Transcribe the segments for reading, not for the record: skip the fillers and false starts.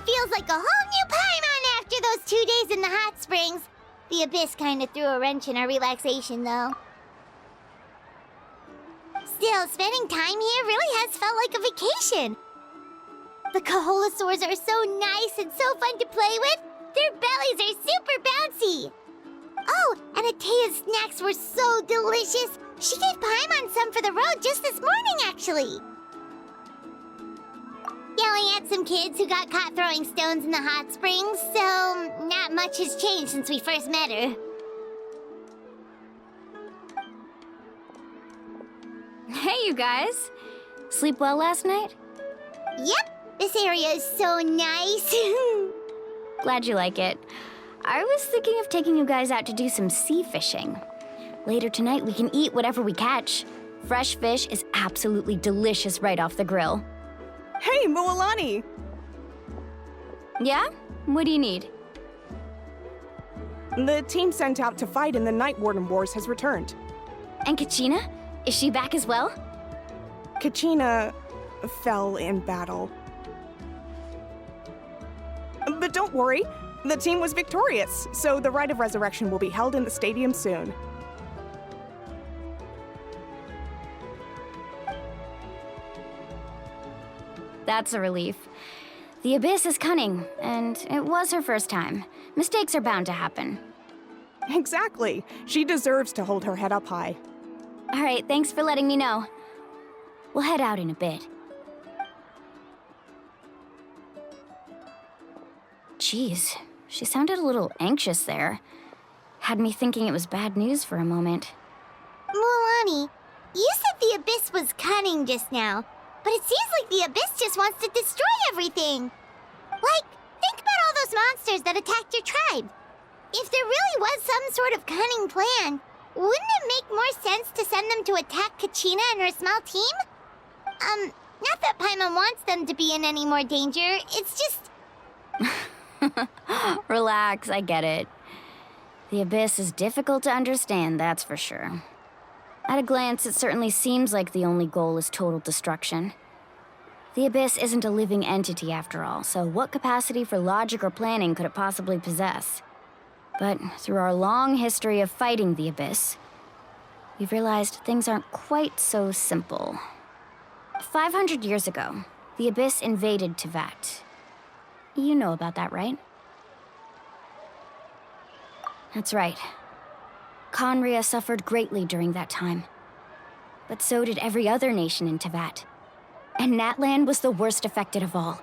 Feels like a whole new Paimon after those 2 days in the hot springs. The Abyss kind of threw a wrench in our relaxation, though. Still, spending time here really has felt like a vacation. The Kaholosaurs are so nice and so fun to play with. Their bellies are super bouncy. Oh, and Atea's snacks were so delicious. She gave Paimon some for the road just this morning, actually. Yelling at some kids who got caught throwing stones in the hot springs, so not much has changed since we first met her. Hey, you guys. Sleep well last night? Yep, this area is so nice. Glad you like it. I was thinking of taking you guys out to do some sea fishing. Later tonight, we can eat whatever we catch. Fresh fish is absolutely delicious right off the grill. Hey, Mualani! Yeah? What do you need? The team sent out to fight in the Night Warden Wars has returned. And Kachina? Is she back as well? Kachina fell in battle. But don't worry, the team was victorious, so the Rite of Resurrection will be held in the stadium soon. That's a relief. The Abyss is cunning, and it was her first time. Mistakes are bound to happen. Exactly. She deserves to hold her head up high. All right, thanks for letting me know. We'll head out in a bit. Jeez, she sounded a little anxious there. Had me thinking it was bad news for a moment. Mualani, you said the Abyss was cunning just now. But it seems like the Abyss just wants to destroy everything. Like, think about all those monsters that attacked your tribe. If there really was some sort of cunning plan, wouldn't it make more sense to send them to attack Kachina and her small team? Not that Paimon wants them to be in any more danger, it's just... Relax, I get it. The Abyss is difficult to understand, that's for sure. At a glance, it certainly seems like the only goal is total destruction. The Abyss isn't a living entity after all, so what capacity for logic or planning could it possibly possess? But through our long history of fighting the Abyss, we've realized things aren't quite so simple. 500 years ago, the Abyss invaded Teyvat. You know about that, right? That's right. Conria suffered greatly during that time. But so did every other nation in Teyvat. And Natlan was the worst affected of all.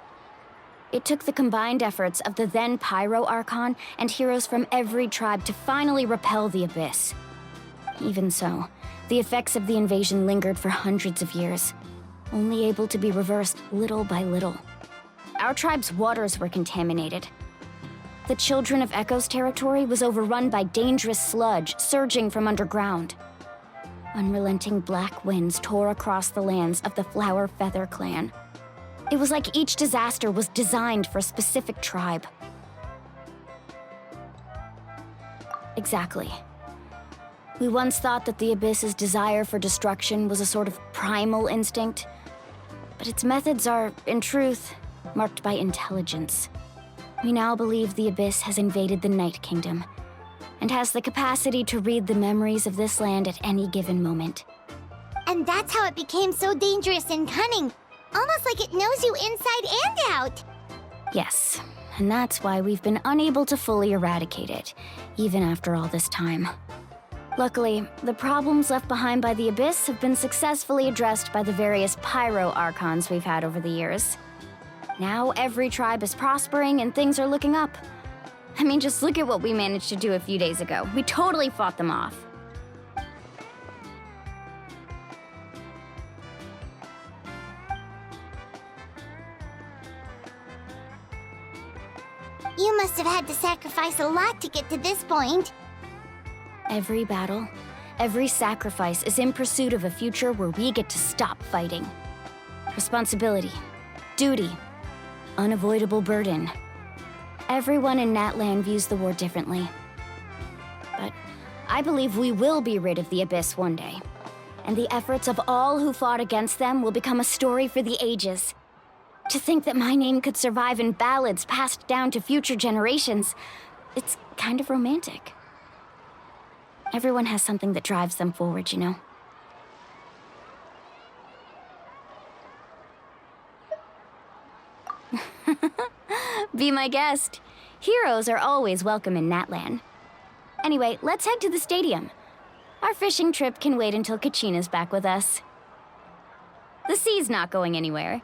It took the combined efforts of the then Pyro Archon and heroes from every tribe to finally repel the Abyss. Even so, the effects of the invasion lingered for hundreds of years, only able to be reversed little by little. Our tribe's waters were contaminated. The Children of Echo's territory was overrun by dangerous sludge surging from underground. Unrelenting black winds tore across the lands of the Flower Feather clan. It was like each disaster was designed for a specific tribe. Exactly. We once thought that the Abyss's desire for destruction was a sort of primal instinct, but its methods are, in truth, marked by intelligence. We now believe the Abyss has invaded the Night Kingdom, and has the capacity to read the memories of this land at any given moment. And that's how it became so dangerous and cunning, almost like it knows you inside and out. Yes, and that's why we've been unable to fully eradicate it, even after all this time. Luckily, the problems left behind by the Abyss have been successfully addressed by the various Pyro Archons we've had over the years. Now every tribe is prospering and things are looking up. I mean, just look at what we managed to do a few days ago. We totally fought them off. You must have had to sacrifice a lot to get to this point. Every battle, every sacrifice is in pursuit of a future where we get to stop fighting. Responsibility, Duty. Unavoidable burden. Everyone in Natlan views the war differently. But I believe we will be rid of the Abyss one day. And the efforts of all who fought against them will become a story for the ages. To think that my name could survive in ballads passed down to future generations, it's kind of romantic. Everyone has something that drives them forward, you know? Be my guest. Heroes are always welcome in Natlan. Anyway, let's head to the stadium. Our fishing trip can wait until Kachina's back with us. The sea's not going anywhere.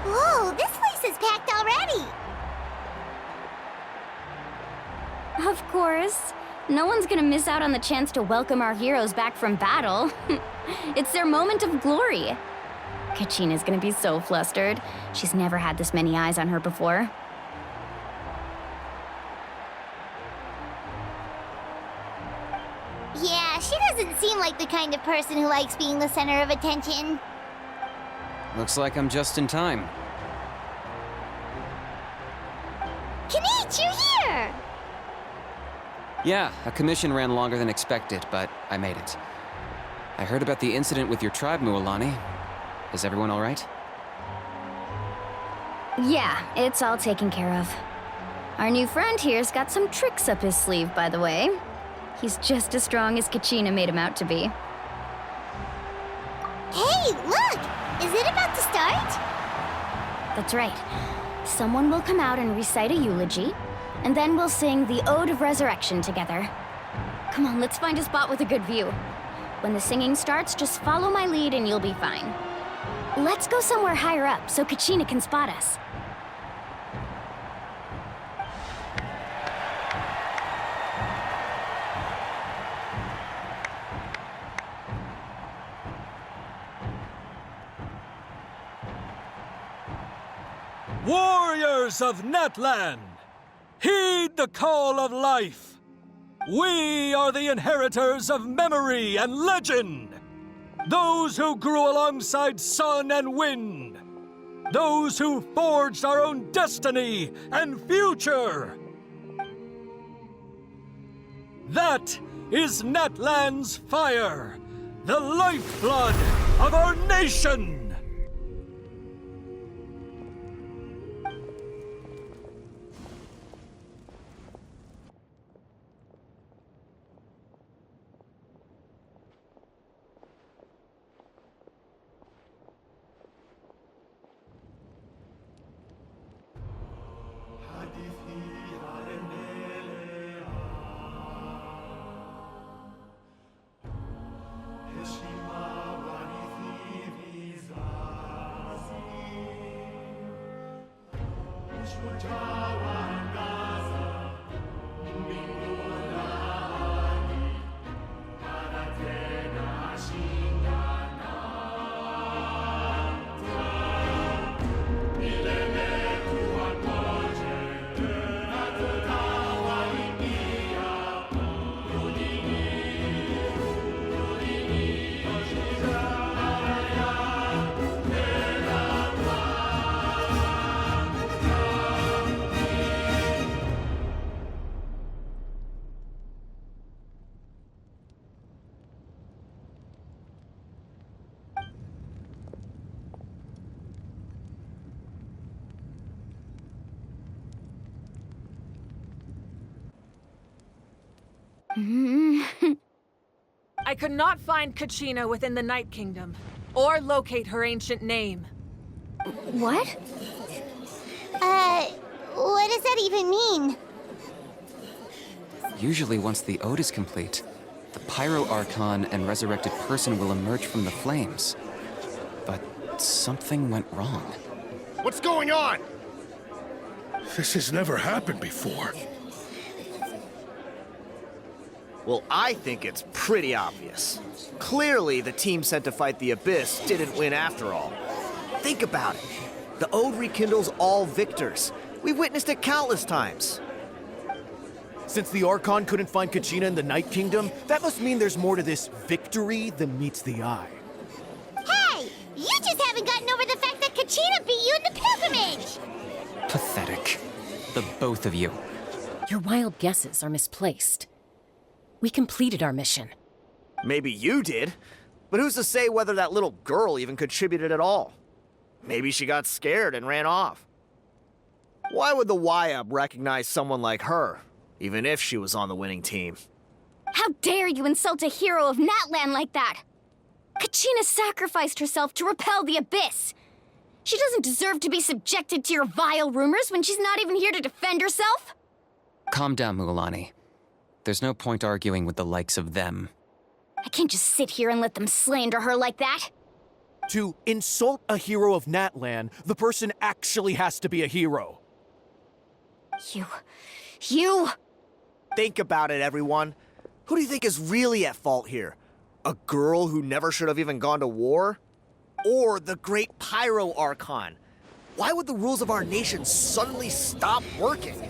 Whoa, this place is packed already! Of course. No one's gonna miss out on the chance to welcome our heroes back from battle. It's their moment of glory. Kachina's gonna be so flustered. She's never had this many eyes on her before. Yeah, she doesn't seem like the kind of person who likes being the center of attention. Looks like I'm just in time. Kinich, you're here! Yeah, a commission ran longer than expected, but I made it. I heard about the incident with your tribe, Mualani. Is everyone all right? Yeah, it's all taken care of. Our new friend here's got some tricks up his sleeve, by the way. He's just as strong as Kachina made him out to be. Hey, look! Is it about to start? That's right. Someone will come out and recite a eulogy, and then we'll sing the Ode of Resurrection together. Come on, let's find a spot with a good view. When the singing starts, just follow my lead and you'll be fine. Let's go somewhere higher up so Kachina can spot us. Warriors of Natlan, heed the call of life. We are the inheritors of memory and legend. Those who grew alongside sun and wind. Those who forged our own destiny and future. That is Natlan's fire, the lifeblood of our nation. I could not find Kachina within the Night Kingdom, or locate her ancient name. What? What does that even mean? Usually once the ode is complete, the Pyro Archon and resurrected person will emerge from the flames. But something went wrong. What's going on? This has never happened before. Well, I think it's pretty obvious. Clearly, the team sent to fight the Abyss didn't win after all. Think about it. The Ode rekindles all victors. We've witnessed it countless times. Since the Archon couldn't find Kachina in the Night Kingdom, that must mean there's more to this victory than meets the eye. Hey! You just haven't gotten over the fact that Kachina beat you in the pilgrimage! Pathetic. The both of you. Your wild guesses are misplaced. We completed our mission. Maybe you did, but who's to say whether that little girl even contributed at all? Maybe she got scared and ran off. Why would the YUB recognize someone like her, even if she was on the winning team? How dare you insult a hero of Natlan like that? Kachina sacrificed herself to repel the Abyss. She doesn't deserve to be subjected to your vile rumors when she's not even here to defend herself. Calm down, Mualani. There's no point arguing with the likes of them. I can't just sit here and let them slander her like that. To insult a hero of Natlan, the person actually has to be a hero. You... Think about it, everyone. Who do you think is really at fault here? A girl who never should have even gone to war? Or the great Pyro Archon? Why would the rules of our nation suddenly stop working?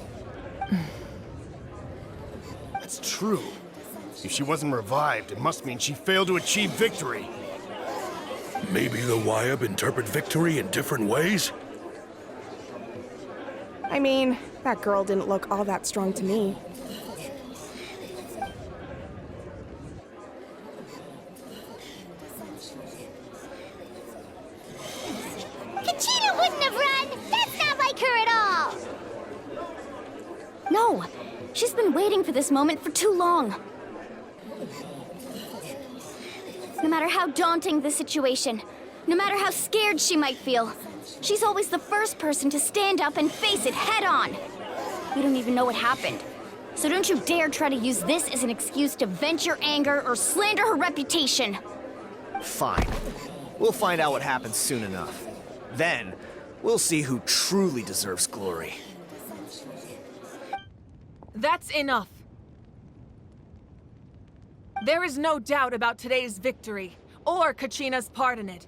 That's true. If she wasn't revived, it must mean she failed to achieve victory. Maybe the YUB interpret victory in different ways? I mean, that girl didn't look all that strong to me. Kachina wouldn't have run! That's not like her at all! No, she's been waiting for this moment for too long. No matter how daunting the situation, no matter how scared she might feel, she's always the first person to stand up and face it head on. We don't even know what happened. So don't you dare try to use this as an excuse to vent your anger or slander her reputation. Fine. We'll find out what happens soon enough. Then, we'll see who truly deserves glory. That's enough. There is no doubt about today's victory, or Kachina's part in it.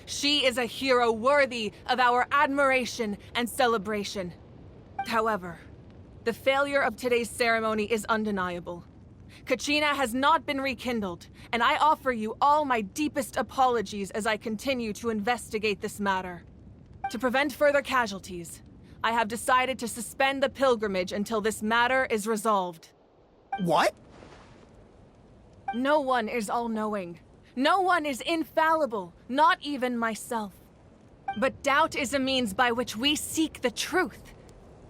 She is a hero worthy of our admiration and celebration. However, the failure of today's ceremony is undeniable. Kachina has not been rekindled, and I offer you all my deepest apologies as I continue to investigate this matter. To prevent further casualties, I have decided to suspend the pilgrimage until this matter is resolved. What? No one is all-knowing. No one is infallible, not even myself. But doubt is a means by which we seek the truth,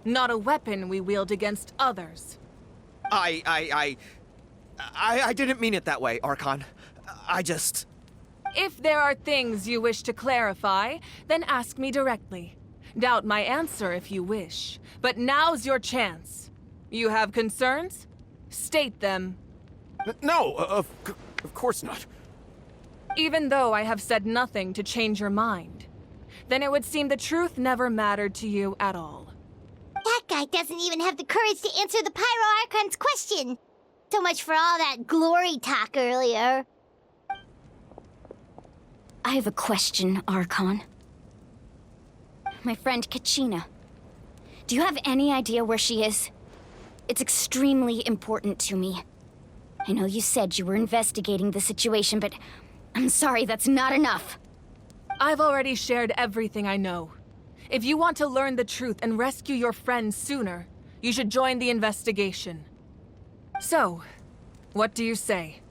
not a weapon we wield against others. I didn't mean it that way, Archon. I just... If there are things you wish to clarify, then ask me directly. Doubt my answer if you wish. But now's your chance. You have concerns? State them. No, of course not. Even though I have said nothing to change your mind, then it would seem the truth never mattered to you at all. That guy doesn't even have the courage to answer the Pyro Archon's question. So much for all that glory talk earlier. I have a question, Archon. My friend Kachina. Do you have any idea where she is? It's extremely important to me. I know you said you were investigating the situation, but I'm sorry, that's not enough. I've already shared everything I know. If you want to learn the truth and rescue your friend sooner, you should join the investigation. So, what do you say?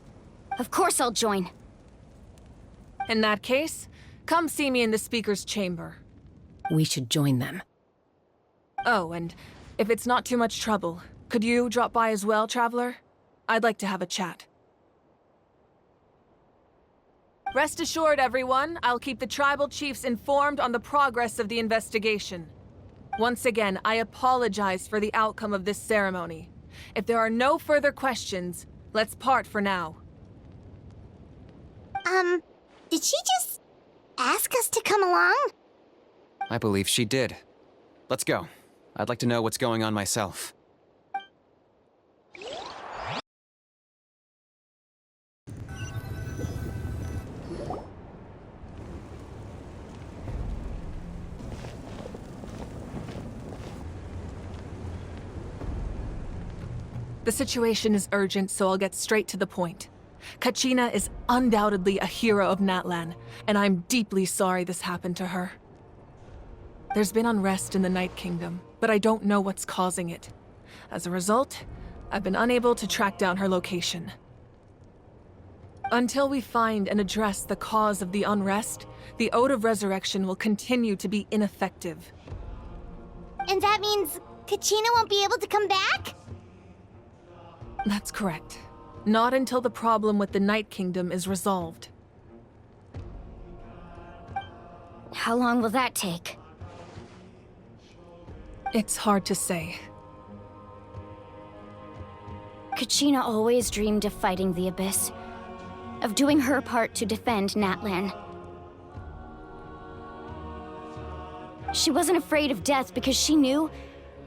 Of course I'll join. In that case, come see me in the speaker's chamber. We should join them. Oh, and if it's not too much trouble, could you drop by as well, Traveler? I'd like to have a chat. Rest assured, everyone, I'll keep the tribal chiefs informed on the progress of the investigation. Once again, I apologize for the outcome of this ceremony. If there are no further questions, let's part for now. Did she just ask us to come along? I believe she did. Let's go. I'd like to know what's going on myself. The situation is urgent, so I'll get straight to the point. Kachina is undoubtedly a hero of Natlan, and I'm deeply sorry this happened to her. There's been unrest in the Night Kingdom, but I don't know what's causing it. As a result, I've been unable to track down her location. Until we find and address the cause of the unrest, the Ode of Resurrection will continue to be ineffective. And that means Kachina won't be able to come back? That's correct. Not until the problem with the Night Kingdom is resolved. How long will that take? It's hard to say. Kachina always dreamed of fighting the Abyss, of doing her part to defend Natlan. She wasn't afraid of death because she knew,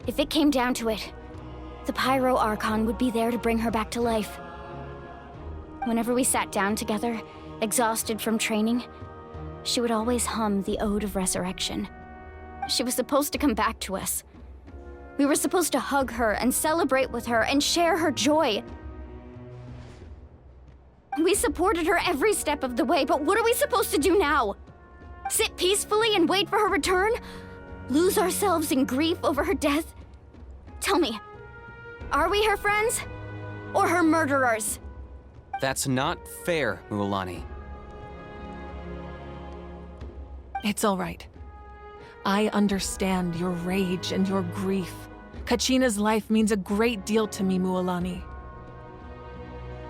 if it came down to it, the Pyro Archon would be there to bring her back to life. Whenever we sat down together, exhausted from training, she would always hum the Ode of Resurrection. She was supposed to come back to us. We were supposed to hug her and celebrate with her and share her joy. We supported her every step of the way, but what are we supposed to do now? Sit peacefully and wait for her return? Lose ourselves in grief over her death? Tell me, are we her friends? Or her murderers? That's not fair, Mualani. It's all right. I understand your rage and your grief. Kachina's life means a great deal to me, Mualani.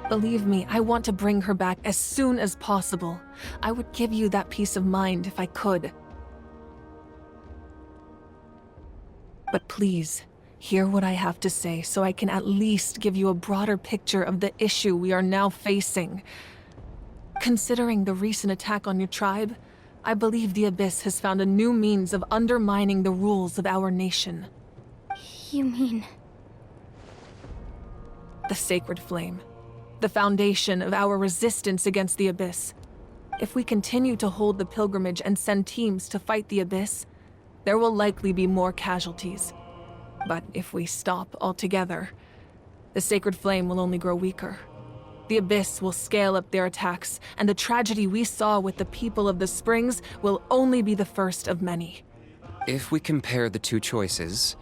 Believe me, I want to bring her back as soon as possible. I would give you that peace of mind if I could. But please, hear what I have to say so I can at least give you a broader picture of the issue we are now facing. Considering the recent attack on your tribe, I believe the Abyss has found a new means of undermining the rules of our nation. You mean... The Sacred Flame. The foundation of our resistance against the Abyss. If we continue to hold the pilgrimage and send teams to fight the Abyss, there will likely be more casualties. But if we stop altogether, the Sacred Flame will only grow weaker. The Abyss will scale up their attacks, and the tragedy we saw with the people of the Springs will only be the first of many. If we compare the two choices,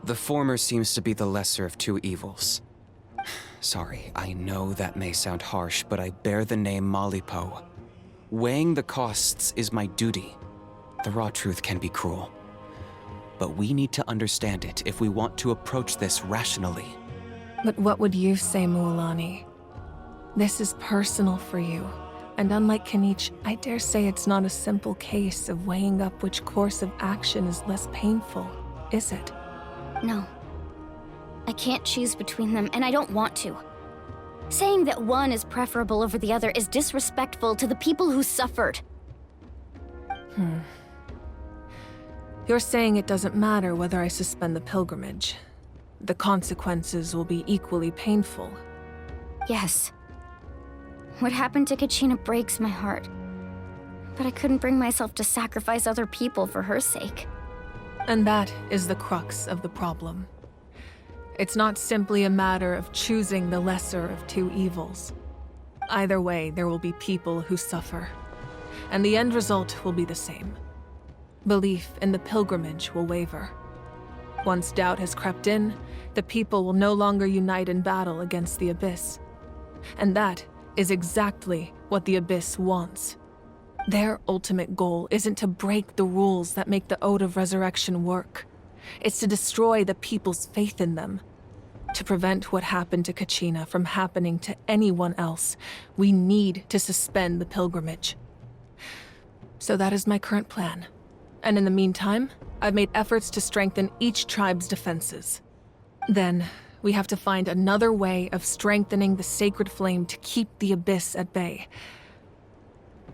the former seems to be the lesser of two evils. Sorry, I know that may sound harsh, but I bear the name Malipo. Weighing the costs is my duty. The raw truth can be cruel. But we need to understand it if we want to approach this rationally. But what would you say, Mualani? This is personal for you, and unlike Kanich, I dare say it's not a simple case of weighing up which course of action is less painful, is it? No. I can't choose between them, and I don't want to. Saying that one is preferable over the other is disrespectful to the people who suffered. You're saying it doesn't matter whether I suspend the pilgrimage. The consequences will be equally painful. Yes. What happened to Kachina breaks my heart. But I couldn't bring myself to sacrifice other people for her sake. And that is the crux of the problem. It's not simply a matter of choosing the lesser of two evils. Either way, there will be people who suffer. And the end result will be the same. Belief in the pilgrimage will waver. Once doubt has crept in, the people will no longer unite in battle against the Abyss. And that is exactly what the Abyss wants. Their ultimate goal isn't to break the rules that make the Ode of Resurrection work. It's to destroy the people's faith in them. To prevent what happened to Kachina from happening to anyone else, we need to suspend the pilgrimage. So that is my current plan. And in the meantime, I've made efforts to strengthen each tribe's defenses. Then, we have to find another way of strengthening the sacred flame to keep the Abyss at bay.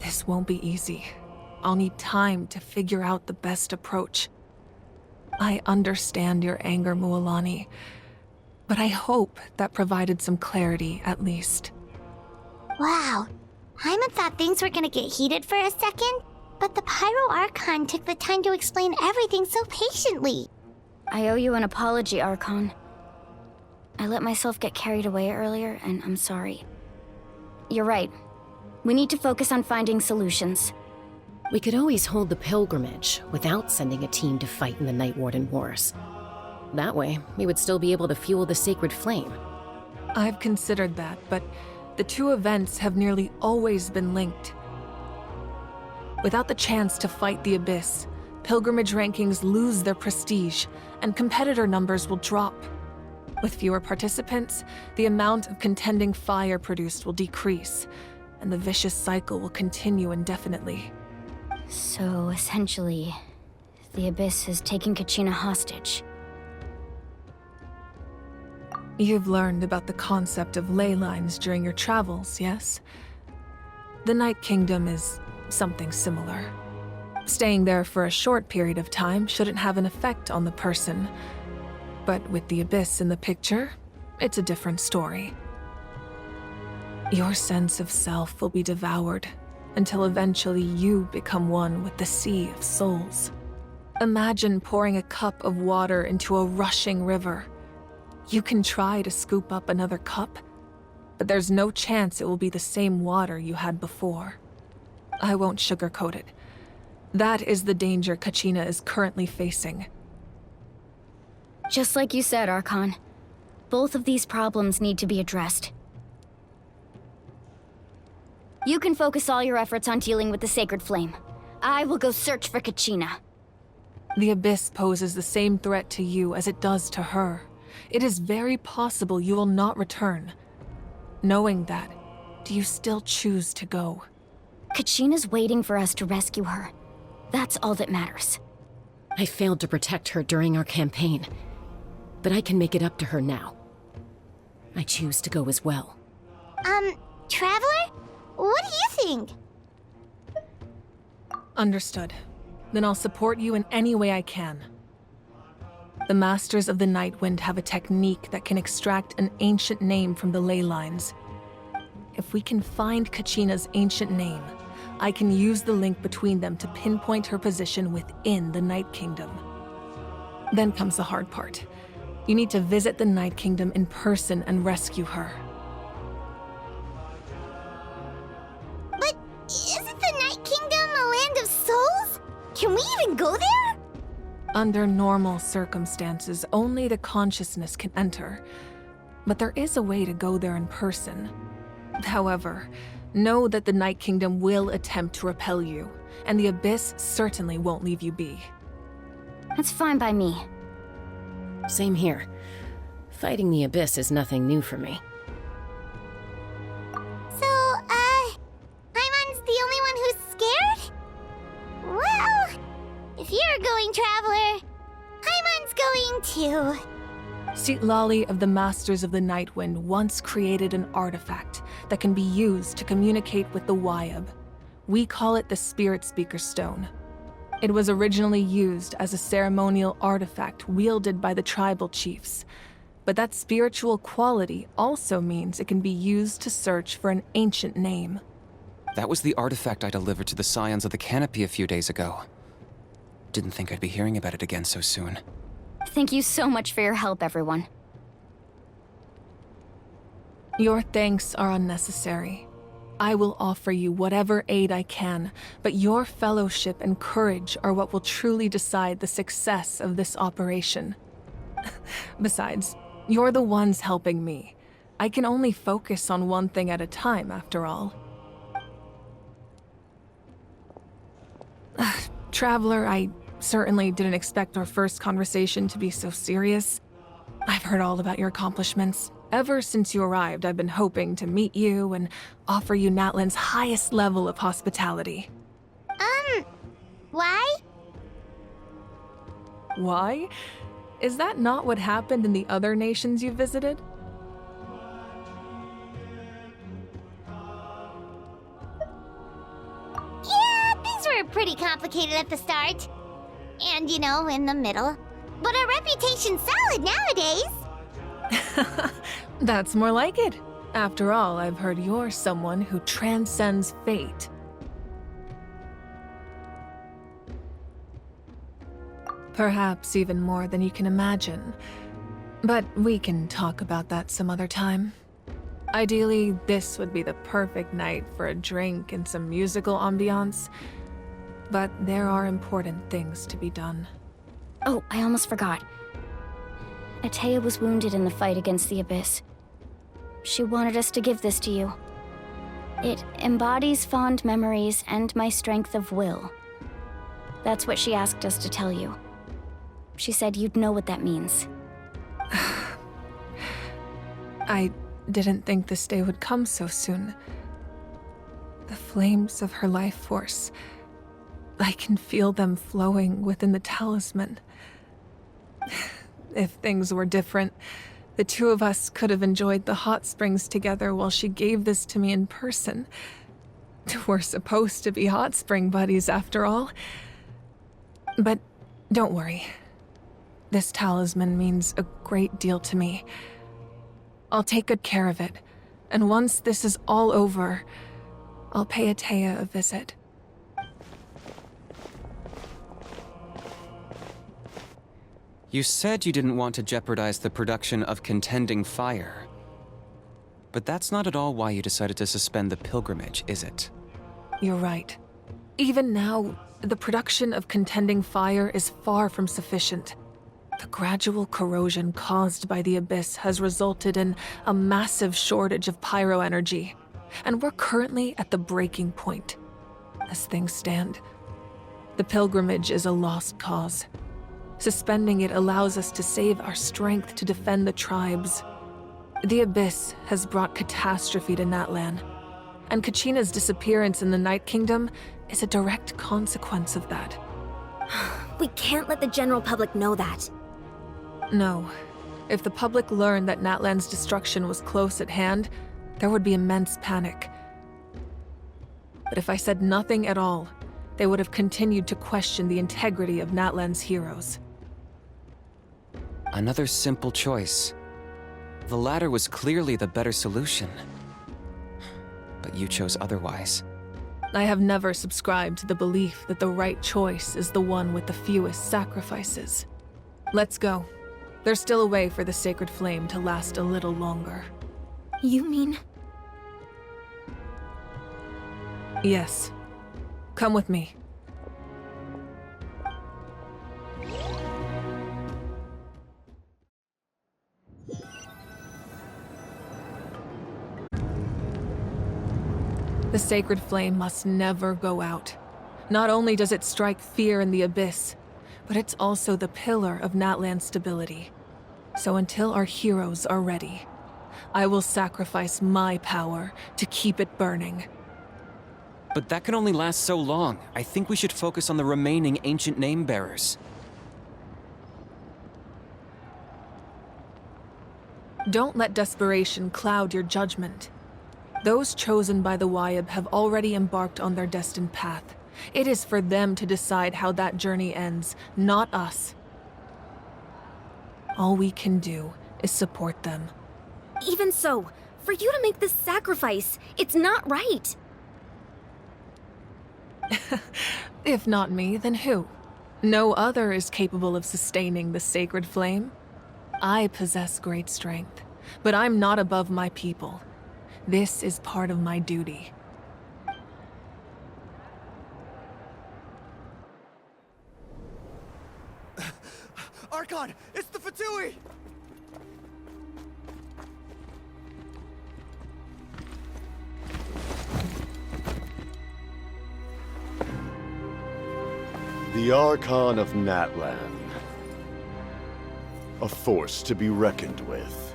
This won't be easy. I'll need time to figure out the best approach. I understand your anger, Mualani, but I hope that provided some clarity, at least. Wow. Paimon thought things were gonna get heated for a second, but the Pyro Archon took the time to explain everything so patiently. I owe you an apology, Archon. I let myself get carried away earlier, and I'm sorry. You're right. We need to focus on finding solutions. We could always hold the pilgrimage without sending a team to fight in the Night Warden Wars. That way, we would still be able to fuel the sacred flame. I've considered that, but the two events have nearly always been linked. Without the chance to fight the Abyss, pilgrimage rankings lose their prestige, and competitor numbers will drop. With fewer participants, the amount of contending fire produced will decrease, and the vicious cycle will continue indefinitely. So, essentially, the Abyss has taken Kachina hostage. You've learned about the concept of ley lines during your travels, yes? The Night Kingdom is something similar. Staying there for a short period of time shouldn't have an effect on the person. But with the Abyss in the picture, it's a different story. Your sense of self will be devoured until eventually you become one with the Sea of Souls. Imagine pouring a cup of water into a rushing river. You can try to scoop up another cup, but there's no chance it will be the same water you had before. I won't sugarcoat it. That is the danger Kachina is currently facing. Just like you said, Archon. Both of these problems need to be addressed. You can focus all your efforts on dealing with the sacred flame. I will go search for Kachina. The Abyss poses the same threat to you as it does to her. It is very possible you will not return. Knowing that, do you still choose to go? Kachina's waiting for us to rescue her. That's all that matters. I failed to protect her during our campaign, but I can make it up to her now. I choose to go as well. Traveler? What do you think? Understood. Then I'll support you in any way I can. The Masters of the Nightwind have a technique that can extract an ancient name from the ley lines. If we can find Kachina's ancient name, I can use the link between them to pinpoint her position within the Night Kingdom. Then comes the hard part. You need to visit the Night Kingdom in person and rescue her. But isn't the Night Kingdom a land of souls? Can we even go there? Under normal circumstances, only the consciousness can enter. But there is a way to go there in person. However, know that the Night Kingdom will attempt to repel you, and the Abyss certainly won't leave you be. That's fine by me. Same here. Fighting the Abyss is nothing new for me. So, Paimon's the only one who's scared? Well, if you're going, Traveler, Paimon's going too. Citlali of the Masters of the Nightwind once created an artifact that can be used to communicate with the Wayab. We call it the Spirit Speaker Stone. It was originally used as a ceremonial artifact wielded by the tribal chiefs, but that spiritual quality also means it can be used to search for an ancient name. That was the artifact I delivered to the Scions of the Canopy a few days ago. Didn't think I'd be hearing about it again so soon. Thank you so much for your help, everyone. Your thanks are unnecessary. I will offer you whatever aid I can, but your fellowship and courage are what will truly decide the success of this operation. Besides, you're the ones helping me. I can only focus on one thing at a time, after all. Traveler, I certainly didn't expect our first conversation to be so serious. I've heard all about your accomplishments. Ever since you arrived, I've been hoping to meet you and offer you Natlan's highest level of hospitality. Why? Why? Is that not what happened in the other nations you visited? Yeah, things were pretty complicated at the start. And, you know, in the middle. But our reputation's solid nowadays. That's more like it. After all, I've heard you're someone who transcends fate. Perhaps even more than you can imagine. But we can talk about that some other time. Ideally, this would be the perfect night for a drink and some musical ambiance. But there are important things to be done. Oh, I almost forgot. Atea was wounded in the fight against the Abyss. She wanted us to give this to you. It embodies fond memories and my strength of will. That's what she asked us to tell you. She said you'd know what that means. I didn't think this day would come so soon. The flames of her life force. I can feel them flowing within the talisman. If things were different, the two of us could have enjoyed the hot springs together while she gave this to me in person. We're supposed to be hot spring buddies after all. But don't worry. This talisman means a great deal to me. I'll take good care of it, and once this is all over, I'll pay Atea a visit. You said you didn't want to jeopardize the production of Contending Fire. But that's not at all why you decided to suspend the pilgrimage, is it? You're right. Even now, the production of Contending Fire is far from sufficient. The gradual corrosion caused by the Abyss has resulted in a massive shortage of pyro energy, and we're currently at the breaking point. As things stand, the pilgrimage is a lost cause. Suspending it allows us to save our strength to defend the tribes. The Abyss has brought catastrophe to Natlan, and Kachina's disappearance in the Night Kingdom is a direct consequence of that. We can't let the general public know that. No. If the public learned that Natlan's destruction was close at hand, there would be immense panic. But if I said nothing at all, they would have continued to question the integrity of Natlan's heroes. Another simple choice. The latter was clearly the better solution. But you chose otherwise. I have never subscribed to the belief that the right choice is the one with the fewest sacrifices. Let's go. There's still a way for the sacred flame to last a little longer. You mean? Yes. Come with me. The sacred flame must never go out. Not only does it strike fear in the Abyss, but it's also the pillar of Natlan's stability. So until our heroes are ready, I will sacrifice my power to keep it burning. But that can only last so long. I think we should focus on the remaining ancient name-bearers. Don't let desperation cloud your judgment. Those chosen by the Wayab have already embarked on their destined path. It is for them to decide how that journey ends, not us. All we can do is support them. Even so, for you to make this sacrifice, it's not right. If not me, then who? No other is capable of sustaining the sacred flame. I possess great strength, but I'm not above my people. This is part of my duty. Archon, it's the Fatui! The Archon of Natlan. A force to be reckoned with.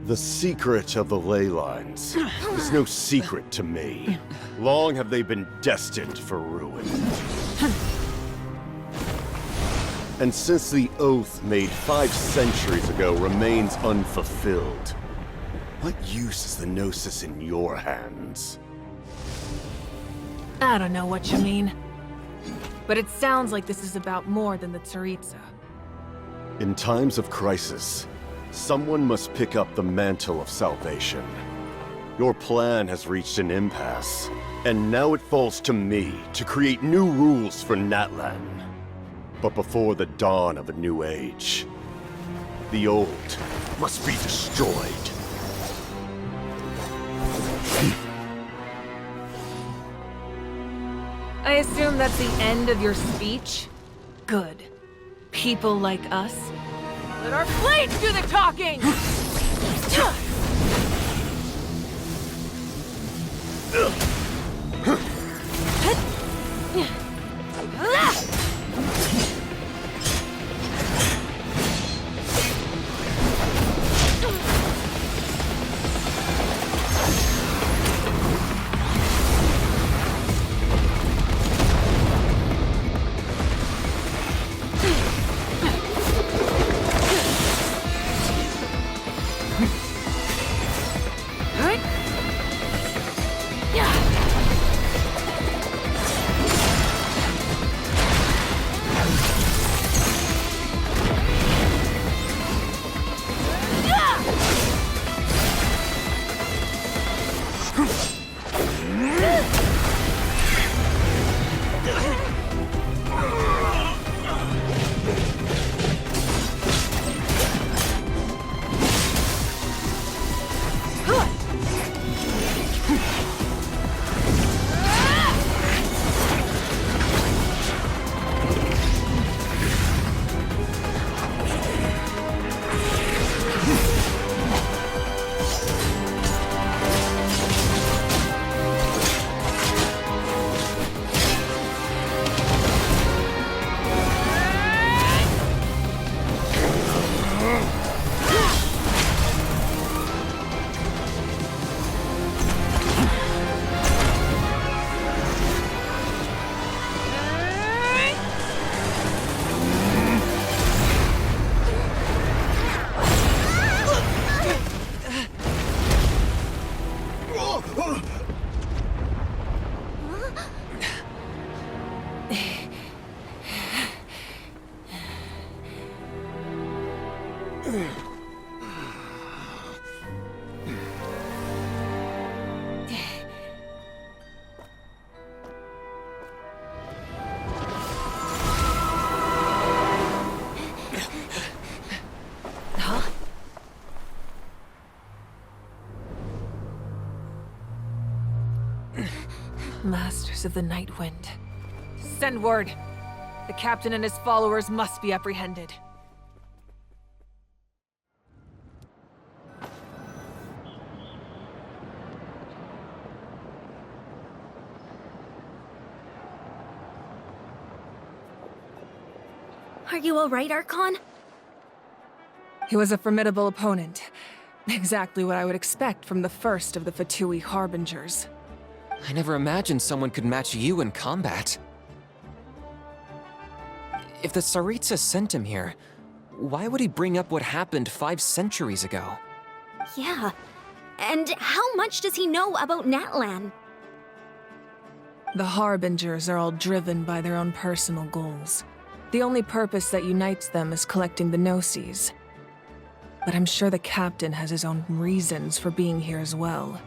The secret of the ley lines is no secret to me. Long have they been destined for ruin. And since the oath made 5 centuries ago remains unfulfilled, what use is the Gnosis in your hands? I don't know what you mean. But it sounds like this is about more than the Tsaritsa. In times of crisis, someone must pick up the mantle of salvation. Your plan has reached an impasse, and now it falls to me to create new rules for Natlan. But before the dawn of a new age, the old must be destroyed. I assume that's the end of your speech? Good. People like us. Let our blades do the talking! Masters of the Night Wind. Send word. The captain and his followers must be apprehended. Are you alright, Archon? He was a formidable opponent. Exactly what I would expect from the first of the Fatui Harbingers. I never imagined someone could match you in combat. If the Tsaritsa sent him here, why would he bring up what happened 5 centuries ago? Yeah. And how much does he know about Natlan? The Harbingers are all driven by their own personal goals. The only purpose that unites them is collecting the Gnosis. But I'm sure the captain has his own reasons for being here as well.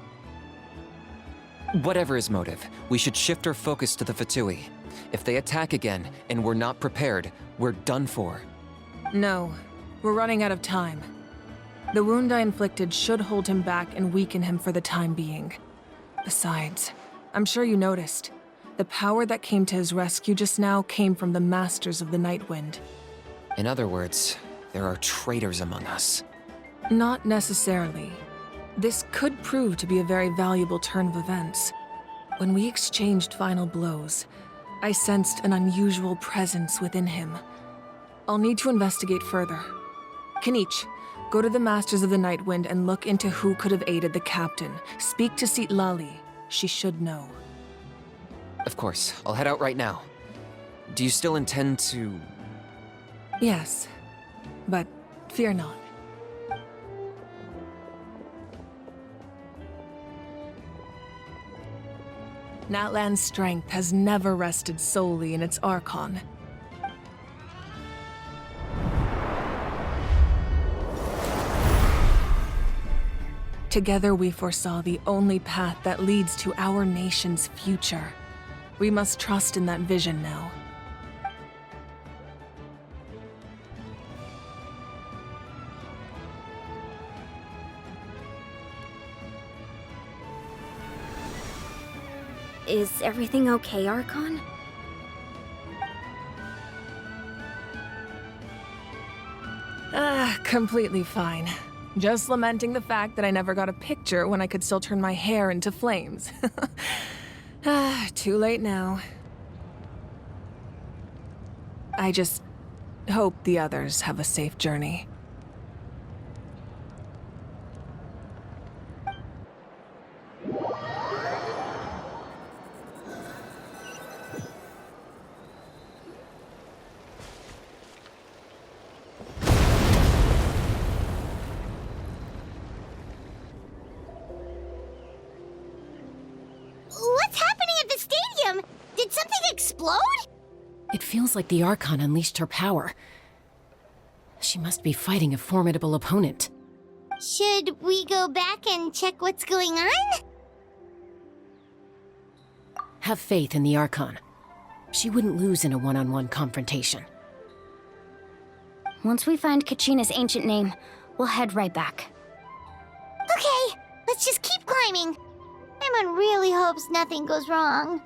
Whatever his motive, we should shift our focus to the Fatui. If they attack again, and we're not prepared, we're done for. No, we're running out of time. The wound I inflicted should hold him back and weaken him for the time being. Besides, I'm sure you noticed, the power that came to his rescue just now came from the Masters of the Night Wind. In other words, there are traitors among us. Not necessarily. This could prove to be a very valuable turn of events. When we exchanged final blows, I sensed an unusual presence within him. I'll need to investigate further. Kanich, go to the Masters of the Night Wind and look into who could have aided the captain. Speak to Sitlali. She should know. Of course, I'll head out right now. Do you still intend to... Yes, but fear not. Natlan's strength has never rested solely in its Archon. Together we foresaw the only path that leads to our nation's future. We must trust in that vision now. Is everything okay, Archon? Completely fine. Just lamenting the fact that I never got a picture when I could still turn my hair into flames. Too late now. I just hope the others have a safe journey. What's happening at the stadium? Did something explode? It feels like the Archon unleashed her power. She must be fighting a formidable opponent. Should we go back and check what's going on? Have faith in the Archon. She wouldn't lose in a one-on-one confrontation. Once we find Kachina's ancient name, we'll head right back. Okay, let's just keep climbing. Everyone really hopes nothing goes wrong.